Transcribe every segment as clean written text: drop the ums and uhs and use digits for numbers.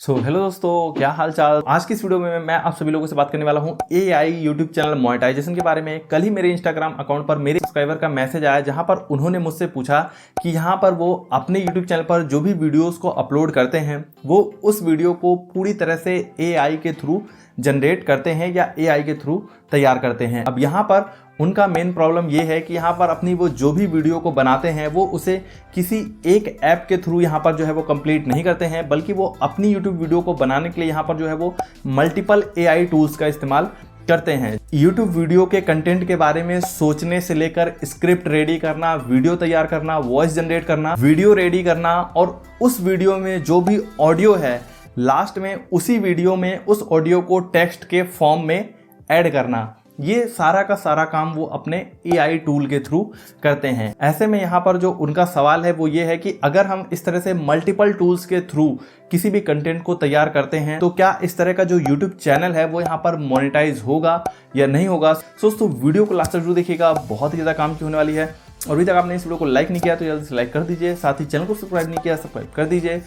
Hello दोस्तों, क्या हाल चाल। आज की इस वीडियो में मैं आप सभी लोगों से बात करने वाला हूं एआई यूट्यूब चैनल मोनेटाइजेशन के बारे में। कल ही मेरे इंस्टाग्राम अकाउंट पर मेरे सब्सक्राइबर का मैसेज आया जहां पर उन्होंने मुझसे पूछा कि यहां पर वो अपने यूट्यूब चैनल पर जो भी वीडियोस को अपलोड करते हैं वो उस वीडियो को पूरी तरह से एआई के थ्रू जनरेट करते हैं या एआई के थ्रू तैयार करते हैं। अब यहाँ पर उनका मेन प्रॉब्लम ये है कि यहाँ पर अपनी वो जो भी वीडियो को बनाते हैं वो उसे किसी एक ऐप के थ्रू यहाँ पर जो है वो कंप्लीट नहीं करते हैं, बल्कि वो अपनी यूट्यूब वीडियो को बनाने के लिए यहाँ पर जो है वो मल्टीपल एआई टूल्स का इस्तेमाल करते हैं। यूट्यूब वीडियो के कंटेंट के बारे में सोचने से लेकर स्क्रिप्ट रेडी करना, वीडियो तैयार करना, वॉइस जनरेट करना, वीडियो रेडी करना और उस वीडियो में जो भी ऑडियो है लास्ट में उसी वीडियो में उस ऑडियो को टेक्स्ट के फॉर्म में ऐड करना, ये सारा का सारा काम वो अपने एआई टूल के थ्रू करते हैं। ऐसे में यहाँ पर जो उनका सवाल है वो ये है कि अगर हम इस तरह से मल्टीपल टूल्स के थ्रू किसी भी कंटेंट को तैयार करते हैं तो क्या इस तरह का जो यूट्यूब चैनल है वो यहाँ पर मोनेटाइज होगा या नहीं होगा। दोस्तों वीडियो को लास्ट तक जरूर देखिएगा, बहुत ही ज़्यादा काम की होने वाली है। और अभी तक आपने इस वीडियो को लाइक नहीं किया तो जल्दी से लाइक कर दीजिए, साथ ही चैनल को सब्सक्राइब नहीं किया सब्सक्राइब कर दीजिए।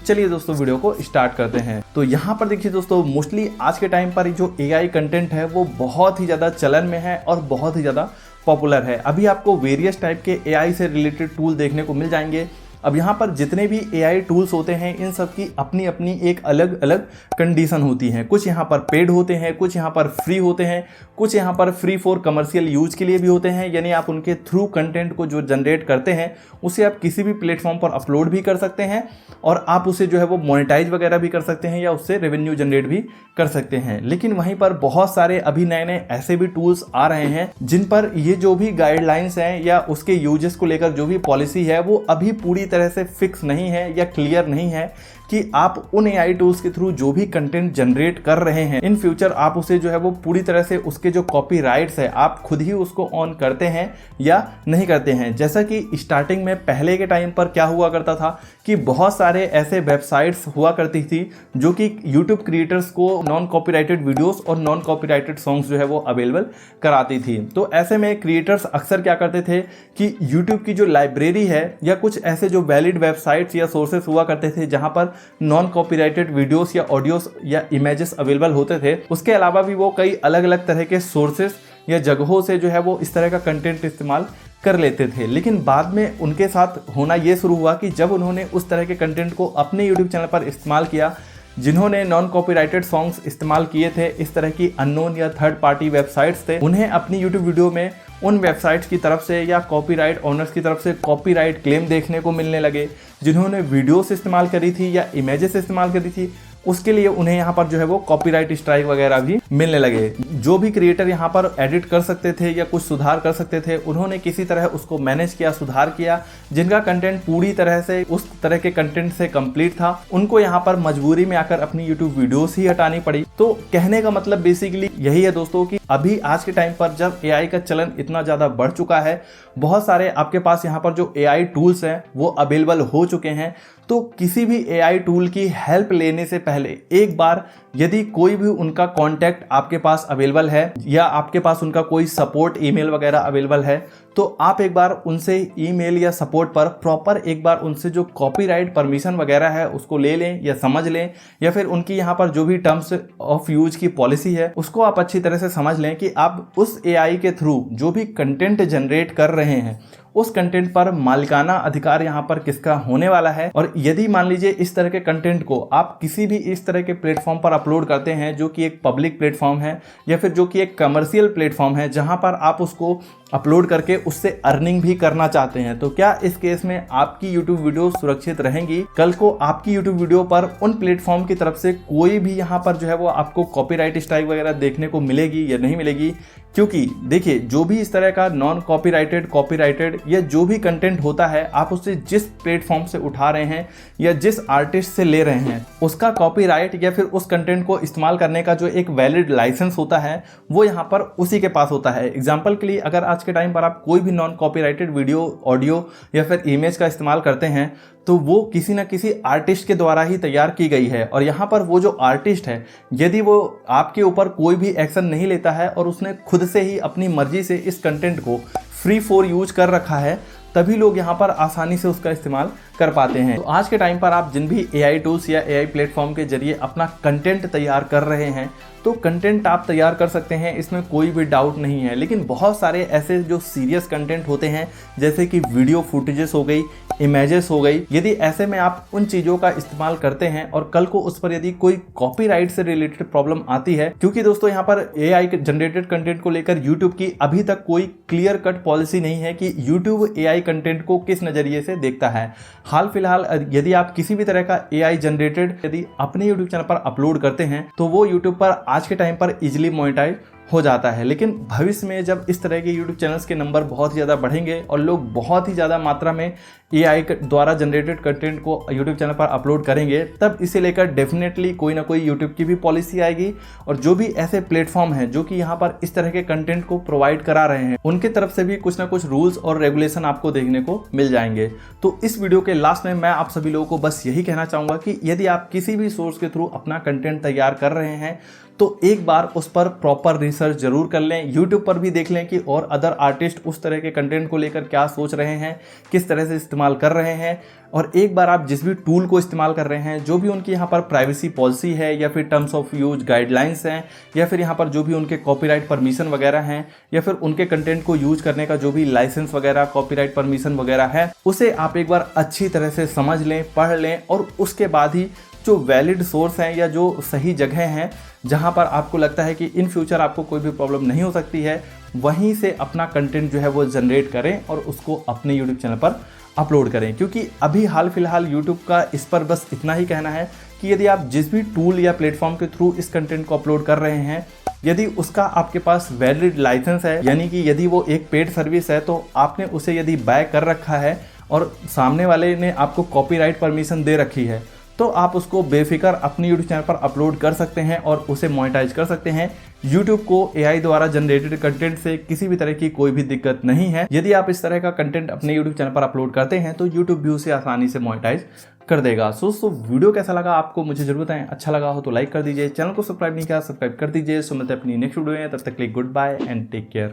चलिए दोस्तों वीडियो को स्टार्ट करते हैं। तो यहाँ पर देखिए दोस्तों, मोस्टली आज के टाइम पर जो एआई कंटेंट है वो बहुत ही ज़्यादा चलन में है और बहुत ही ज़्यादा पॉपुलर है। अभी आपको वेरियस टाइप के एआई से रिलेटेड टूल देखने को मिल जाएंगे। अब यहाँ पर जितने भी एआई टूल्स होते हैं इन सब की अपनी अपनी एक अलग अलग कंडीशन होती हैं। कुछ यहाँ पर पेड होते हैं, कुछ यहाँ पर फ्री होते हैं, कुछ यहाँ पर फ्री फॉर कमर्शियल यूज के लिए भी होते हैं, यानी आप उनके थ्रू कंटेंट को जो जनरेट करते हैं उसे आप किसी भी प्लेटफॉर्म पर अपलोड भी कर सकते हैं और आप उसे जो है वो मोनेटाइज वगैरह भी कर सकते हैं या उससे रेवेन्यू जनरेट भी कर सकते हैं। लेकिन वहीं पर बहुत सारे अभी नए नए ऐसे भी टूल्स आ रहे हैं जिन पर ये जो भी गाइडलाइंस हैं या उसके यूजेस को लेकर जो भी पॉलिसी है वो अभी पूरी तरह से फिक्स नहीं है या क्लियर नहीं है कि आप उन एआई टूल्स के थ्रू जो भी कंटेंट जनरेट कर रहे हैं इन फ्यूचर आप उसे जो है वो पूरी तरह से उसके जो कॉपीराइट्स है आप खुद ही उसको ऑन करते हैं या नहीं करते हैं। जैसा कि स्टार्टिंग में पहले के टाइम पर क्या हुआ करता था कि बहुत सारे ऐसे वेबसाइट्स हुआ करती थी जो कि यूट्यूब क्रिएटर्स को नॉन कॉपीराइटेड वीडियोस और नॉन कॉपीराइटेड सॉन्ग्स जो है वो अवेलेबल कराती थी। तो ऐसे में क्रिएटर्स अक्सर क्या करते थे कि यूट्यूब की जो लाइब्रेरी है या कुछ ऐसे जो वैलिड वेबसाइट्स या सोर्सेस हुआ करते थे जहां पर नॉन कॉपीराइटेड वीडियोस या ऑडियोस या इमेजेस अवेलेबल होते थे, उसके अलावा भी वो कई अलग अलग तरह के सोर्सेस या जगहों से जो है वो इस तरह का कंटेंट इस्तेमाल कर लेते थे। लेकिन बाद में उनके साथ होना ये शुरू हुआ कि जब उन्होंने उस तरह के कंटेंट को अपने यूट्यूब चैनल पर इस्तेमाल किया, जिन्होंने नॉन कॉपीराइटेड सॉन्ग्स इस्तेमाल किए थे, इस तरह की अननोन या थर्ड पार्टी वेबसाइट्स थे, उन्हें अपनी यूट्यूब वीडियो में उन वेबसाइट्स की तरफ से या कॉपीराइट ओनर्स की तरफ से कॉपीराइट क्लेम देखने को मिलने लगे। जिन्होंने वीडियोस इस्तेमाल करी थी या इमेजेस इस्तेमाल करी थी उसके लिए उन्हें यहाँ पर जो है वो कॉपीराइट स्ट्राइक वगैरह भी मिलने लगे। जो भी क्रिएटर यहाँ पर एडिट कर सकते थे या कुछ सुधार कर सकते थे उन्होंने किसी तरह उसको मैनेज किया, सुधार किया। जिनका कंटेंट पूरी तरह से उस तरह के कंटेंट से कंप्लीट था उनको यहाँ पर मजबूरी में आकर अपनी यूट्यूब वीडियोस ही हटानी पड़ी। तो कहने का मतलब बेसिकली यही है दोस्तों कि अभी आज के टाइम पर जब एआई का चलन इतना ज़्यादा बढ़ चुका है, बहुत सारे आपके पास यहाँ पर जो एआई टूल्स हैं वो अवेलेबल हो चुके हैं, तो किसी भी एआई टूल की हेल्प लेने से पहले एक बार यदि कोई भी उनका कॉन्टैक्ट आपके पास अवेलेबल है या आपके पास उनका कोई सपोर्ट ईमेल वगैरह अवेलेबल है तो आप एक बार उनसे ईमेल या सपोर्ट पर प्रॉपर एक बार उनसे जो कॉपीराइट परमिशन वगैरह है उसको ले लें या समझ लें, या फिर उनकी यहाँ पर जो भी टर्म्स ऑफ यूज की पॉलिसी है उसको आप अच्छी तरह से समझ लें कि आप उस एआई के थ्रू जो भी कंटेंट जनरेट कर रहे हैं उस कंटेंट पर मालिकाना अधिकार यहाँ पर किसका होने वाला है। और यदि मान लीजिए इस तरह के कंटेंट को आप किसी भी इस तरह के प्लेटफॉर्म पर अपलोड करते हैं जो कि एक पब्लिक प्लेटफॉर्म है या फिर जो कि एक कमर्शियल प्लेटफॉर्म है जहाँ पर आप उसको अपलोड करके उससे अर्निंग भी करना चाहते हैं, तो क्या इस केस में आपकी यूट्यूब वीडियो सुरक्षित रहेंगी? कल को आपकी यूट्यूब वीडियो पर उन प्लेटफॉर्म की तरफ से कोई भी यहाँ पर जो है वो आपको कॉपीराइट स्ट्राइक वगैरह देखने को मिलेगी या नहीं मिलेगी? क्योंकि देखिए जो भी इस तरह का नॉन कॉपीराइटेड, कॉपीराइटेड या जो भी कंटेंट होता है आप उससे जिस प्लेटफॉर्म से उठा रहे हैं या जिस आर्टिस्ट से ले रहे हैं उसका कॉपीराइट या फिर उस कंटेंट को इस्तेमाल करने का जो एक वैलिड लाइसेंस होता है वो यहाँ पर उसी के पास होता है। एग्जाम्पल के लिए अगर आज के टाइम पर आप कोई भी नॉन कॉपीराइटेड वीडियो, ऑडियो या फिर इमेज का इस्तेमाल करते हैं तो वो किसी न किसी आर्टिस्ट के द्वारा ही तैयार की गई है। और यहाँ पर वो जो आर्टिस्ट है यदि वो आपके ऊपर कोई भी एक्शन नहीं लेता है और उसने खुद से ही अपनी मर्जी से इस कंटेंट को फ्री फॉर यूज कर रखा है तभी लोग यहाँ पर आसानी से उसका इस्तेमाल कर पाते हैं। तो आज के टाइम पर आप जिन भी AI टूल्स या AI प्लेटफॉर्म के जरिए अपना कंटेंट तैयार कर रहे हैं तो कंटेंट आप तैयार कर सकते हैं, इसमें कोई भी डाउट नहीं है। लेकिन बहुत सारे ऐसे जो सीरियस कंटेंट होते हैं जैसे कि वीडियो फुटेजेस हो गई, इमेजेस हो गई, यदि ऐसे में आप उन चीज़ों का इस्तेमाल करते हैं और कल को उस पर यदि कोई कॉपीराइट से रिलेटेड प्रॉब्लम आती है, क्योंकि दोस्तों यहाँ पर AI जनरेटेड कंटेंट को लेकर YouTube की अभी तक कोई क्लियर कट पॉलिसी नहीं है कि YouTube AI कंटेंट को किस नज़रिए से देखता है। हाल फिलहाल यदि आप किसी भी तरह का AI जनरेटेड यदि अपने YouTube चैनल पर अपलोड करते हैं तो वो YouTube पर आज के टाइम पर इजीली मोनेटाइज हो जाता है। लेकिन भविष्य में जब इस तरह के YouTube चैनल्स के नंबर बहुत ही ज़्यादा बढ़ेंगे और लोग बहुत ही ज़्यादा मात्रा में AI द्वारा जनरेटेड कंटेंट को YouTube चैनल पर अपलोड करेंगे, तब इसे लेकर डेफिनेटली कोई ना कोई YouTube की भी पॉलिसी आएगी और जो भी ऐसे प्लेटफॉर्म हैं जो कि यहाँ पर इस तरह के कंटेंट को प्रोवाइड करा रहे हैं उनके तरफ से भी कुछ ना कुछ रूल्स और रेगुलेशन आपको देखने को मिल जाएंगे। तो इस वीडियो के लास्ट में मैं आप सभी लोगों को बस यही कहना चाहूँगा कि यदि आप किसी भी सोर्स के थ्रू अपना कंटेंट तैयार कर रहे हैं तो एक बार उस पर प्रॉपर रिसर्च जरूर कर लें। YouTube पर भी देख लें कि और अदर आर्टिस्ट उस तरह के कंटेंट को लेकर क्या सोच रहे हैं, किस तरह से इस्तेमाल कर रहे हैं। और एक बार आप जिस भी टूल को इस्तेमाल कर रहे हैं, जो भी उनकी यहाँ पर प्राइवेसी पॉलिसी है या फिर टर्म्स ऑफ यूज गाइडलाइंस हैं या फिर यहाँ पर जो भी उनके कॉपीराइट परमिशन वगैरह हैं या फिर उनके कंटेंट को यूज करने का जो भी लाइसेंस वगैरह कॉपीराइट परमिशन वगैरह है, उसे आप एक बार अच्छी तरह से समझ लें, पढ़ लें और उसके बाद ही जो वैलिड सोर्स हैं या जो सही जगह हैं जहां पर आपको लगता है कि इन फ्यूचर आपको कोई भी प्रॉब्लम नहीं हो सकती है, वहीं से अपना कंटेंट जो है वो जनरेट करें और उसको अपने YouTube चैनल पर अपलोड करें। क्योंकि अभी हाल फिलहाल YouTube का इस पर बस इतना ही कहना है कि यदि आप जिस भी टूल या प्लेटफॉर्म के थ्रू इस कंटेंट को अपलोड कर रहे हैं, यदि उसका आपके पास वैलिड लाइसेंस है, यानी कि यदि वो एक पेड सर्विस है तो आपने उसे यदि बाय कर रखा है और सामने वाले ने आपको कॉपीराइट परमिशन दे रखी है, तो आप उसको बेफिक्र अपने YouTube चैनल पर अपलोड कर सकते हैं और उसे मोनेटाइज कर सकते हैं। YouTube को AI द्वारा जनरेटेड कंटेंट से किसी भी तरह की कोई भी दिक्कत नहीं है। यदि आप इस तरह का कंटेंट अपने YouTube चैनल पर अपलोड करते हैं तो YouTube भी उसे आसानी से मोनेटाइज कर देगा। दोस्तों वीडियो कैसा लगा आपको मुझे जरूर बताएं। अच्छा लगा हो तो लाइक कर दीजिए, चैनल को सब्सक्राइब नहीं किया सब्सक्राइब कर दीजिए। सो मिलते हैं अपनी नेक्स्ट वीडियो में, तब तक के लिए goodbye and take care.